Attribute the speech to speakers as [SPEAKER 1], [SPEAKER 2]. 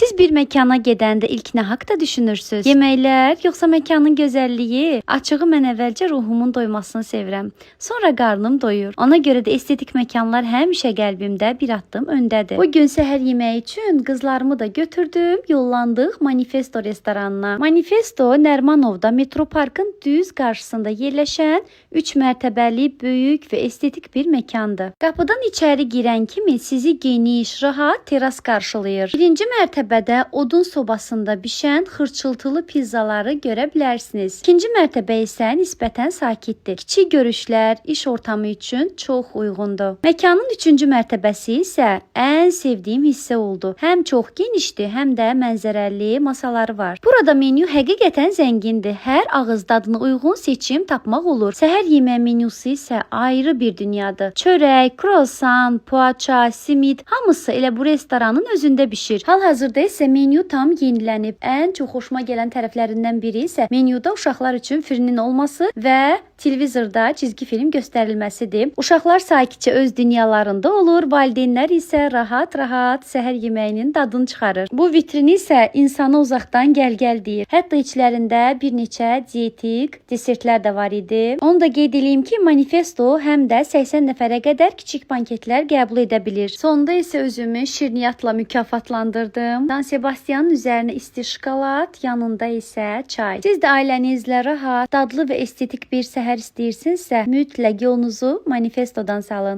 [SPEAKER 1] Siz bir mekana gedəndə ilk nə haqda düşünürsüz? Yeməklər, yoxsa mekanın gözəlliyi? Açığı mən əvvəlcə ruhumun doymasını sevirəm. Sonra qarnım doyur. Ona görə də estetik mekanlar həmişə qəlbimdə bir addım öndədir. Bu gün səhər yeməyi üçün qızlarımı da götürdüm, yollandıq Manifesto restoranına. Manifesto Nərmanovda Metroparkın düz qarşısında yerləşən 3 mərtəbəli, böyük və estetik bir mekandır. Qapıdan içəri girən kimi sizi geniş, rahat teras qarşılayır. Birinci mərtəbədə odun sobasında bişən xırçıltılı pizzaları görə bilərsiniz. İkinci mərtəbə isə nisbətən sakitdir. Kiçik görüşlər iş ortamı üçün çox uyğundur. Mekanın 3-cü mərtəbəsi isə ən sevdiyim hissə oldu. Həm çox genişdir, həm də mənzərəli masaları var. Burada menyu həqiqətən zəngindir. Hər ağız dadına uyğun seçim tapmaq olur. Səhər yeməyi menyusu isə ayrı bir dünyadır. Çörək, krosan, poğaça, simit hamısı elə bu restoranın özündə bişir. Hal-hazırda isə menyu tam yenilənib. Ən çox xoşuma gələn tərəflərindən biri isə menyuda uşaqlar üçün frinin olması və televizorda cizgi film göstərilməsidir. Uşaqlar sakitcə öz dünyalarında olur, valideynlər isə rahat-rahat səhər yeməyinin dadını çıxarır. Bu vitrini isə insana uzaqdan gəl-gəl deyir. Hətta içlərində bir neçə dietik desertlər də var idi. Onu da qeyd edeyim ki, Manifesto həm də 80 nəfərə qədər kiçik banketlər qəbul edə bilir. Sonda isə özümü şirniyyatla mükafatlandırdım. Dan Sebastianın üzərinə isti şokolad, yanında isə çay. Siz də ailənizlə rahat, dadlı və estetik bir səhər istəyirsinizsə, mütləq yolunuzu Manifestodan salın.